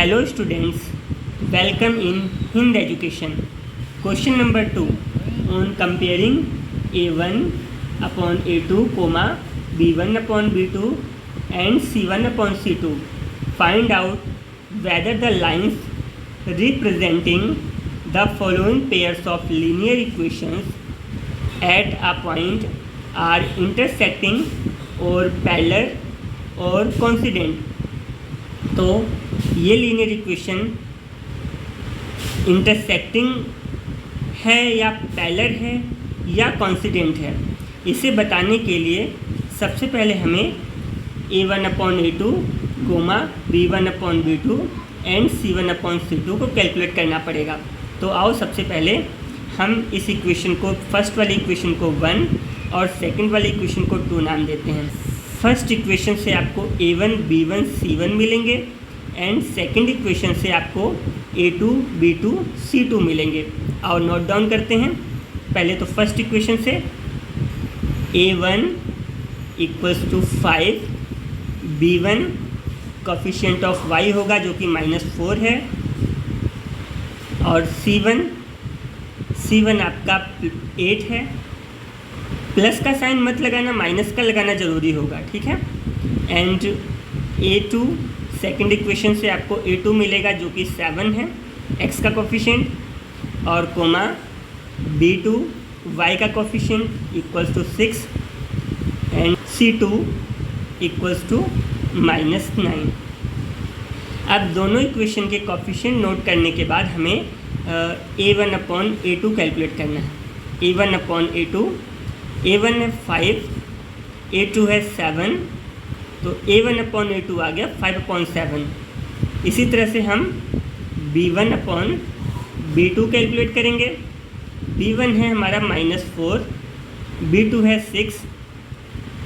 Hello students, welcome in Hind Education. Question number 2. On comparing A1 upon A2, comma B1 upon B2 and C1 upon C2, find out whether the lines representing the following pairs of linear equations at a point are intersecting or parallel और coincident. तो ये linear equation intersecting है या parallel है या coincident है, इसे बताने के लिए सबसे पहले हमें A1 upon A2 comma B1 upon B2 and C1 upon C2 को कैलकुलेट करना पड़ेगा। तो आओ सबसे पहले हम इस इक्वेशन को, फर्स्ट वाली इक्वेशन को 1 और सेकंड वाली इक्वेशन को 2 नाम देते हैं। फर्स्ट इक्वेशन से आपको A1 B1 C1 मिलेंगे एंड सेकंड इक्वेशन से आपको A2 B2 C2 मिलेंगे। और नोट डाउन करते हैं। पहले तो फर्स्ट इक्वेशन से A1 equals to 5, B1 coefficient of y होगा जो कि -4 है, और C1 आपका 8 है। प्लस का साइन मत लगाना, माइनस का लगाना ज़रूरी होगा, ठीक है। एंड A2 सेकंड इक्वेशन से आपको A2 मिलेगा जो कि 7 है, x का कोफिशिएंट, और कोमा B2 y का coefficient equals to 6 and C2 equals to -9। अब दोनों इक्वेशन के कोफिशिएंट नोट करने के बाद हमें A1 अपॉन A2 कैलकुलेट करना है। A1 अपॉन A2, A1 है 5, A2 है 7, तो A1 अपॉन A2 आ गया 5 अपॉन 7। इसी तरह से हम B1 अपॉन B2 कैलकुलेट करेंगे। B1 है हमारा -4, B2 है 6,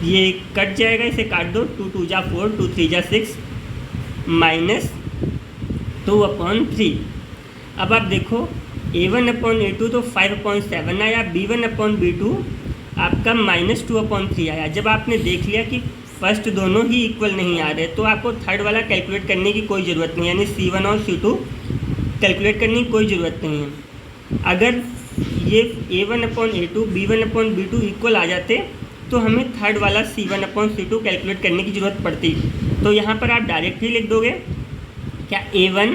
ये कट जाएगा, इसे काट दो, 2 2 जा 4, 2 3 जा 6, -2 अपॉन 3। अब आप देखो A1 अपॉन A2 तो 5 अपॉन 7 आया, B1 अपॉन B2 आपका -2 अपॉन 3 आया। जब आपने देख लिया कि फर्स्ट दोनों ही इक्वल नहीं आ रहे, तो आपको थर्ड वाला कैलकुलेट करने की कोई ज़रूरत नहीं, यानी C1 और C2 कैलकुलेट करने की कोई ज़रूरत नहीं है। अगर ये A1 upon A2 B1 upon B2 equal आ जाते तो हमें थर्ड वाला C1 अपॉन C2 कैलकुलेट करने की ज़रूरत पड़ती। तो यहाँ पर आप डायरेक्ट ही लिख दोगे क्या A1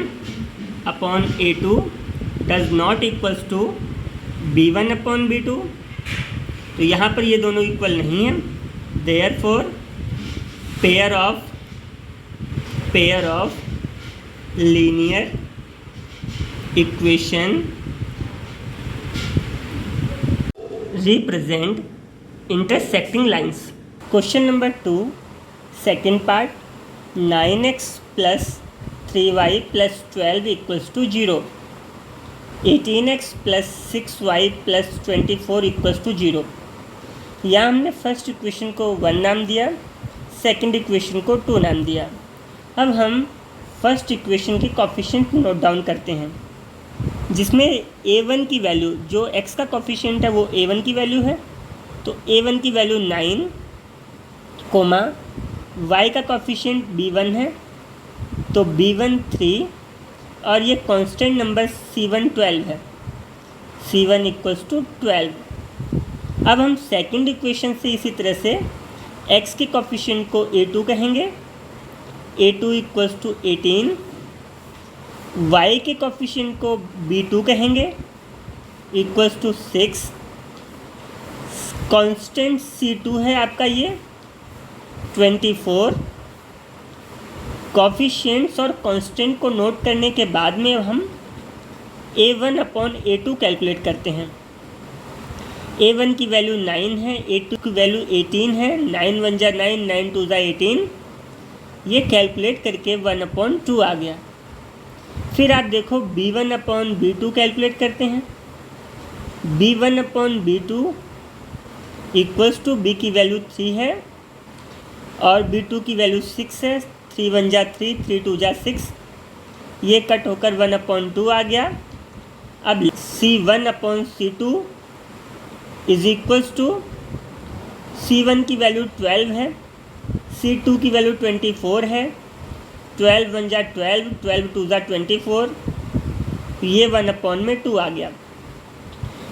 upon A2 does not equals to B1 upon B2। तो यहाँ पर ये दोनों इक्वल नहीं है, therefore pair of linear equation represent intersecting lines. Question number 2, second part, 9x plus 3y plus 12 equals to 0, 18x plus 6y plus 24 equals to 0। यहाँ हमने first equation को 1 नाम दिया, सेकंड इक्वेशन को 2 नाम दिया। अब हम फर्स्ट इक्वेशन की कोफिशिएंट नोट डाउन करते हैं, जिसमें A1 की वैल्यू, जो x का कोफिशिएंट है वो A1 की वैल्यू है, तो A1 की वैल्यू 9, कोमा y का कोफिशिएंट B1 है, तो B1 3, और ये कांस्टेंट नंबर C1 12 है, C1 इक्वल्स टू 12। अब हम सेकंड इक्वेशन से इसी तरह से x के कोफिशिएंट को A2 कहेंगे, A2 इक्वल्स टू 18, y के कोफिशिएंट को B2 कहेंगे, इक्वल्स टू 6, कांस्टेंट C2 है आपका ये 24। कोफिशिएंट्स और कांस्टेंट को नोट करने के बाद में हम A1 अपॉन A2 कैलकुलेट करते हैं। A1 की वैल्यू 9 है, A2 की वैल्यू 18 है, 9 1 जा 9, 9 2 जा 18, ये कैलकुलेट करके 1 अपॉन 2 आ गया। फिर आप देखो B1 अपॉन B2 कैलकुलेट करते हैं। B1 upon B2 equals to B की वैल्यू 3 है और B2 की वैल्यू 6 है, 3 1 जा 3, 3 2 जा 6, ये कट होकर 1 अपॉन 2 आ गया। अब C1 upon C2 is equals to C1 की वैल्यू 12 है, C2 की वैल्यू 24 है, 12 वन जा 12, 12 टू जा 24, ये 1/2 आ गया।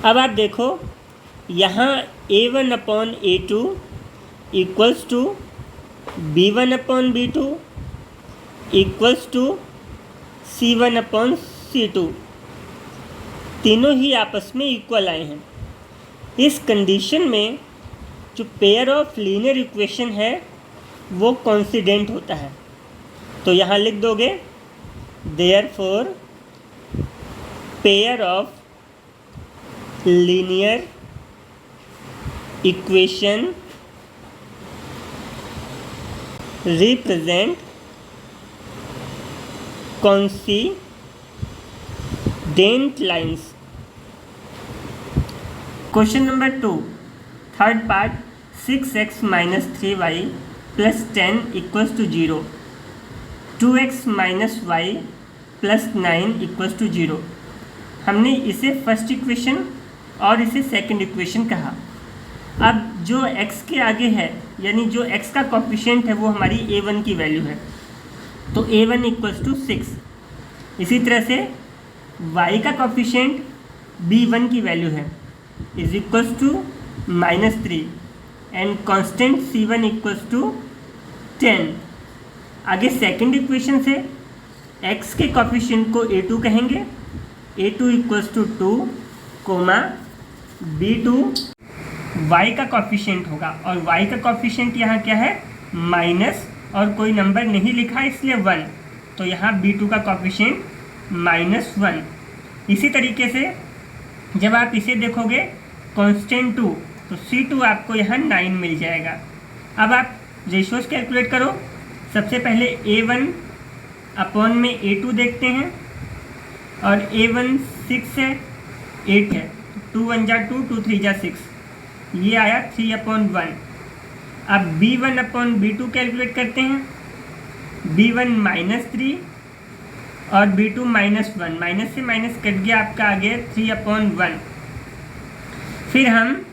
अब आप देखो यहाँ A1/A2 equals to B1/B2 equals to C1/C2, तीनों ही आपस में इक्वल आए हैं। इस कंडीशन में जो पेयर ऑफ लीनियर इक्वेशन है वो कॉन्सिडेंट होता है। तो यहाँ लिख दोगे therefore pair of linear equation represent coincident lines. Question number 2, third part, 6x - 3y + 10 = 0, 2x - y + 9 = 0। हमने इसे फर्स्ट इक्वेशन और इसे सेकंड इक्वेशन कहा। अब जो x के आगे है यानी जो x का कोफिशिएंट है वो हमारी a1 की वैल्यू है, तो a1 = 6। इसी तरह से y का कोफिशिएंट b1 की वैल्यू है is equals to -3 and constant c1 = 10। आगे सेकंड इक्वेशन से x के कोफिशिएंट को a2 कहेंगे, a2 = 2, b2 y का कोफिशिएंट होगा और y का कोफिशिएंट यहाँ क्या है माइनस, और कोई नंबर नहीं लिखा इसलिए 1, तो यहाँ b2 का कोफिशिएंट -1। इसी तरीके से जब आप इसे देखोगे कांस्टेंट 2, तो c2 आपको यहाँ 9 मिल जाएगा। अब आप रेशियोज कैलकुलेट करो। सबसे पहले a1/A2 देखते हैं, और a1 6 है, 8 है, 2 1 जा 2, 2 3 जा 6, ये आया 3/1। अब b1/B2 कैलकुलेट करते हैं, b1 -3 और b2 -1, माइनस से माइनस कट गया, आपका आ गया 3/1। फिर हम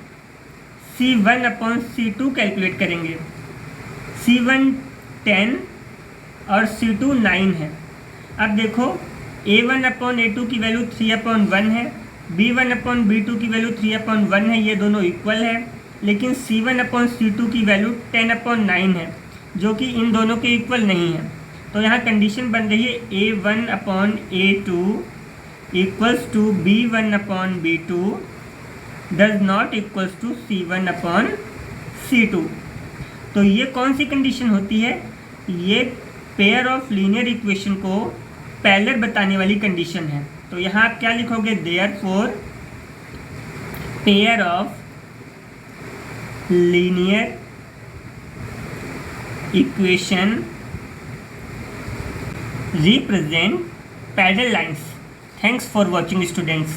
c1/C2 कैलकुलेट करेंगे, c1 10 और c2 9 है। अब देखो a1/A2 की वैल्यू 3/1 है, b1/B2 की वैल्यू 3/1 है, ये दोनों इक्वल है, लेकिन c1/C2 की वैल्यू 10/9 है जो कि इन दोनों के इक्वल नहीं है। तो यहाँ कंडीशन बन रही है a1/A2 equals to b1/B2 does not equals to c1/C2। तो ये कौन सी कंडीशन होती है? ये पेयर ऑफ लीनियर इक्वेशन को पैरेलल बताने वाली कंडीशन है। तो यहाँ आप क्या लिखोगे, therefore pair of linear equation represent parallel lines. Thanks for watching, students.